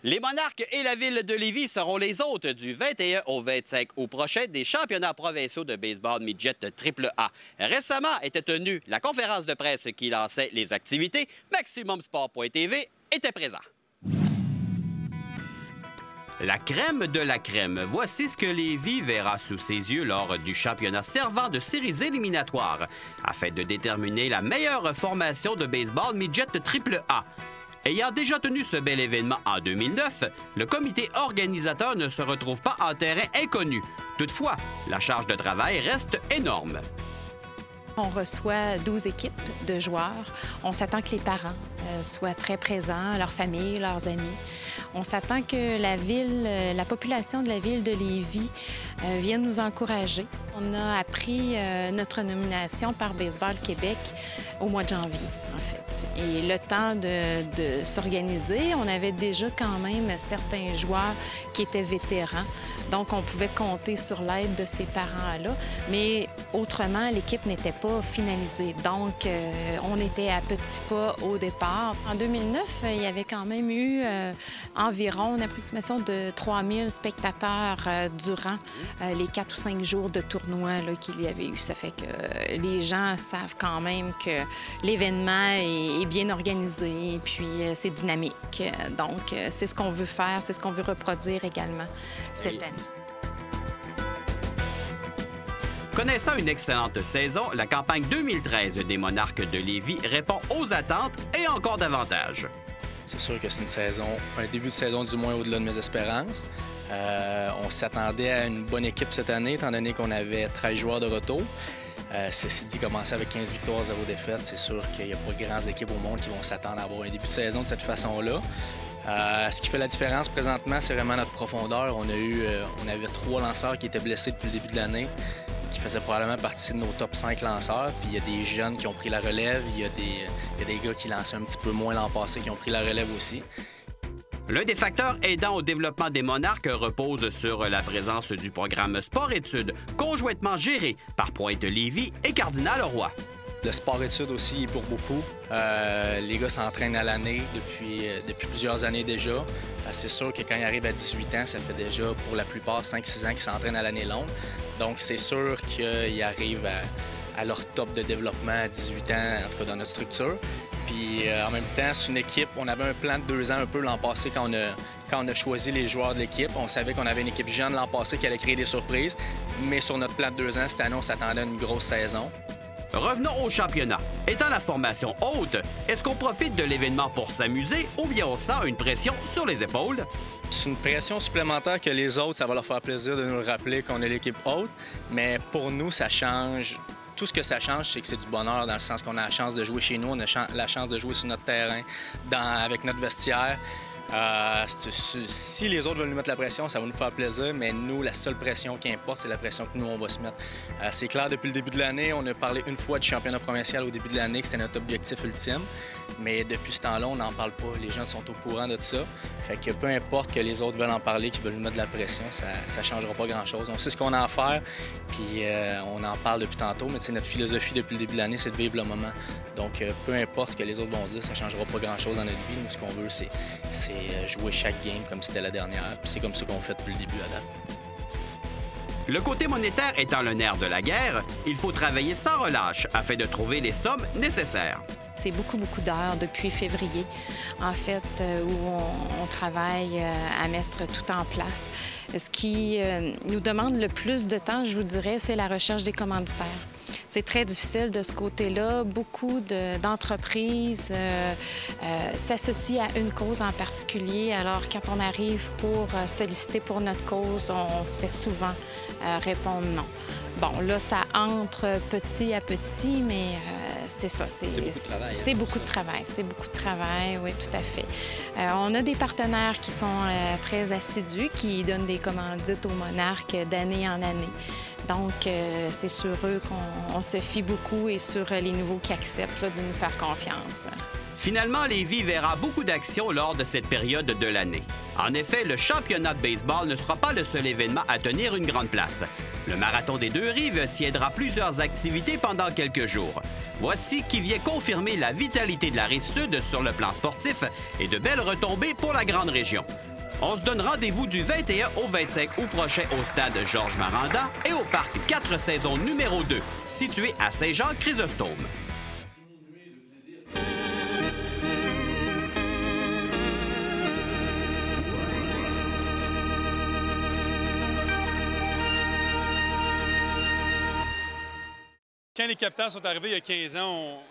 Les Monarques et la Ville de Lévis seront les hôtes du 21 au 25 août prochain des championnats provinciaux de baseball midget AAA. Récemment était tenue la conférence de presse qui lançait les activités. MaximumSport.tv était présent. La crème de la crème. Voici ce que Lévis verra sous ses yeux lors du championnat servant de séries éliminatoires afin de déterminer la meilleure formation de baseball midget AAA. Ayant déjà tenu ce bel événement en 2009, le comité organisateur ne se retrouve pas en terrain inconnu. Toutefois, la charge de travail reste énorme. On reçoit 12 équipes de joueurs. On s'attend que les parents soient très présents, leurs familles, leurs amis. On s'attend que la population de la ville de Lévis vienne nous encourager. On a appris notre nomination par Baseball Québec au mois de janvier, en fait. Et le temps de s'organiser, on avait déjà quand même certains joueurs qui étaient vétérans. Donc, on pouvait compter sur l'aide de ces parents-là. Mais autrement, l'équipe n'était pas finalisée. Donc, on était à petits pas au départ. En 2009, il y avait quand même eu environ une approximation de 3000 spectateurs durant les 4 ou 5 jours de tournoi qu'il y avait eu. Ça fait que les gens savent quand même que l'événement est bien organisé et puis c'est dynamique. Donc, c'est ce qu'on veut faire, c'est ce qu'on veut reproduire également cette année. Connaissant une excellente saison, la campagne 2013 des Monarques de Lévis répond aux attentes et encore davantage. C'est sûr que c'est une saison, un début de saison du moins au-delà de mes espérances. On s'attendait à une bonne équipe cette année, étant donné qu'on avait 13 joueurs de retour. Ceci dit, commencer avec 15 victoires, 0 défaites, c'est sûr qu'il n'y a pas de grandes équipes au monde qui vont s'attendre à avoir un début de saison de cette façon-là. Ce qui fait la différence présentement, c'est vraiment notre profondeur. On avait 3 lanceurs qui étaient blessés depuis le début de l'année, qui faisaient probablement partie de nos top 5 lanceurs. Puis il y a des jeunes qui ont pris la relève, il y a des gars qui lançaient un petit peu moins l'an passé qui ont pris la relève aussi. L'un des facteurs aidant au développement des Monarques repose sur la présence du programme Sport-Études, conjointement géré par Pointe-Lévis et Cardinal-Leroy. Le sport-études aussi est pour beaucoup. Les gars s'entraînent à l'année depuis plusieurs années déjà. C'est sûr que quand ils arrivent à 18 ans, ça fait déjà pour la plupart 5-6 ans qu'ils s'entraînent à l'année longue. Donc c'est sûr qu'ils arrivent à leur top de développement à 18 ans, en tout cas dans notre structure. Puis en même temps, c'est une équipe, on avait un plan de 2 ans un peu l'an passé quand on a choisi les joueurs de l'équipe. On savait qu'on avait une équipe jeune l'an passé qui allait créer des surprises. Mais sur notre plan de 2 ans, cette année, on s'attendait à une grosse saison. Revenons au championnat. Étant la formation haute, est-ce qu'on profite de l'événement pour s'amuser ou bien on sent une pression sur les épaules? C'est une pression supplémentaire que les autres, ça va leur faire plaisir de nous le rappeler qu'on est l'équipe haute. Mais pour nous, ça change. Tout ce que ça change, c'est que c'est du bonheur dans le sens qu'on a la chance de jouer chez nous, on a la chance de jouer sur notre terrain, avec notre vestiaire. Si les autres veulent nous mettre la pression, ça va nous faire plaisir, mais nous, la seule pression qui importe, c'est la pression que nous, on va se mettre. C'est clair, depuis le début de l'année, on a parlé une fois du championnat provincial au début de l'année, que c'était notre objectif ultime, mais depuis ce temps-là, on n'en parle pas. Les gens sont au courant de ça. Fait que peu importe que les autres veulent en parler, qu'ils veulent nous mettre de la pression, ça ne changera pas grand-chose. On sait ce qu'on a à faire, puis on en parle depuis tantôt, mais c'est notre philosophie depuis le début de l'année, c'est de vivre le moment. Donc, peu importe ce que les autres vont dire, ça ne changera pas grand-chose dans notre vie. Nous, ce qu'on veut, c'est jouer chaque game comme si c'était la dernière. Puis c'est comme ça qu'on fait depuis le début à date. Le côté monétaire étant le nerf de la guerre, il faut travailler sans relâche afin de trouver les sommes nécessaires. C'est beaucoup d'heures depuis février, en fait, où on travaille à mettre tout en place. Ce qui nous demande le plus de temps, je vous dirais, c'est la recherche des commanditaires. C'est très difficile de ce côté-là. Beaucoup d'entreprises s'associent à une cause en particulier. Alors, quand on arrive pour solliciter pour notre cause, on se fait souvent répondre non. Bon, là, ça entre petit à petit, mais c'est ça. C'est beaucoup de travail. C'est beaucoup de travail, oui, tout à fait. On a des partenaires qui sont très assidus, qui donnent des commandites aux Monarques d'année en année. Donc, c'est sur eux qu'on se fie beaucoup et sur les nouveaux qui acceptent de nous faire confiance. Finalement, Lévis verra beaucoup d'actions lors de cette période de l'année. En effet, le championnat de baseball ne sera pas le seul événement à tenir une grande place. Le Marathon des Deux-Rives tiendra plusieurs activités pendant quelques jours. Voici qui vient confirmer la vitalité de la Rive-Sud sur le plan sportif et de belles retombées pour la grande région. On se donne rendez-vous du 21 au 25 août prochain au stade Georges Maranda et au parc 4 saisons numéro 2, situé à Saint-Jean-Chrysostome. Quand les Capitals sont arrivés il y a 15 ans,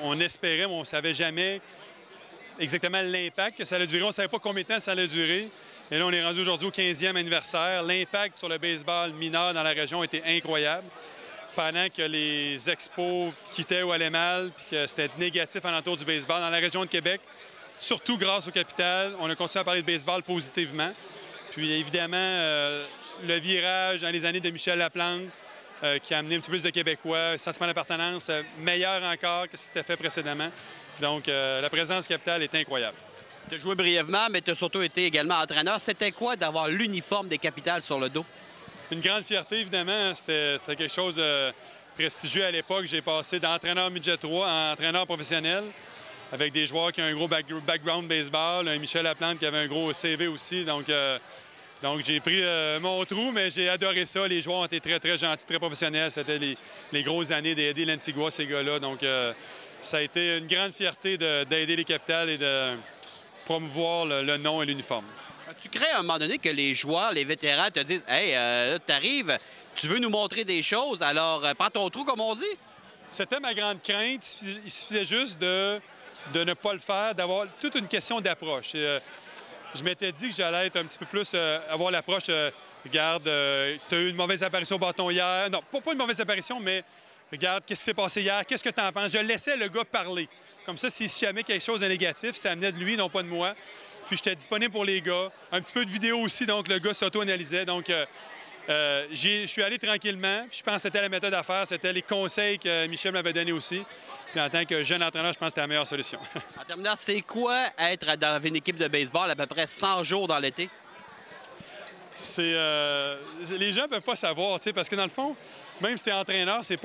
on espérait, mais on ne savait jamais exactement l'impact que ça allait durer. On ne savait pas combien de temps ça allait durer. Et là, on est rendu aujourd'hui au 15e anniversaire. L'impact sur le baseball mineur dans la région était incroyable. Pendant que les expos quittaient ou allaient mal, puis que c'était négatif alentour du baseball dans la région de Québec, surtout grâce aux Capitals, on a continué à parler de baseball positivement. Puis évidemment, le virage dans les années de Michel Laplante, qui a amené un petit peu plus de Québécois, un sentiment d'appartenance meilleur encore que ce qui s'était fait précédemment. Donc, la présence capitale est incroyable. Tu as joué brièvement, mais tu as surtout été également entraîneur. C'était quoi d'avoir l'uniforme des Capitals sur le dos? Une grande fierté, évidemment. C'était quelque chose de prestigieux à l'époque. J'ai passé d'entraîneur midget 3 à entraîneur professionnel avec des joueurs qui ont un gros background baseball, un Michel Laplante qui avait un gros CV aussi. Donc, j'ai pris mon trou, mais j'ai adoré ça. Les joueurs ont été très, très gentils, très professionnels. C'était les grosses années d'aider l'Antigua, ces gars-là. Donc, ça a été une grande fierté d'aider les Capitals et de promouvoir le nom et l'uniforme. Tu crées à un moment donné que les joueurs, les vétérans te disent « Hey, là, t'arrives, tu veux nous montrer des choses, alors prends ton trou, comme on dit? » C'était ma grande crainte. Il suffisait juste de ne pas le faire, d'avoir toute une question d'approche. Je m'étais dit que j'allais être un petit peu plus, avoir l'approche, regarde, tu as eu une mauvaise apparition au bâton hier. Non, pas une mauvaise apparition, mais regarde, qu'est-ce qui s'est passé hier, qu'est-ce que tu en penses? Je laissais le gars parler. Comme ça, si jamais quelque chose de négatif, ça amenait de lui, non pas de moi. Puis j'étais disponible pour les gars. Un petit peu de vidéo aussi, donc le gars s'auto-analysait. Donc, je suis allé tranquillement. Puis je pense que c'était la méthode à faire, c'était les conseils que Michel m'avait donnés aussi. Puis en tant que jeune entraîneur, je pense que c'était la meilleure solution. En terminant, c'est quoi être dans une équipe de baseball à peu près 100 jours dans l'été? Les gens ne peuvent pas savoir, parce que dans le fond, même si tu es entraîneur, c'est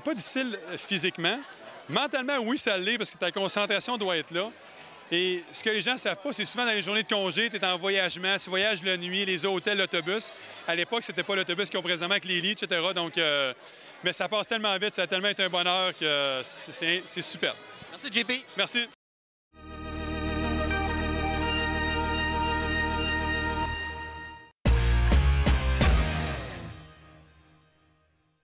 pas difficile physiquement. Mentalement, oui, ça l'est, parce que ta concentration doit être là. Et ce que les gens ne savent pas, c'est souvent dans les journées de congé, tu es en voyagement, tu voyages la nuit, les hôtels, l'autobus. À l'époque, c'était pas l'autobus qu'ils ont présentement avec les lits, etc. Donc, mais ça passe tellement vite, ça a tellement été un bonheur que c'est super. Merci, JP. Merci.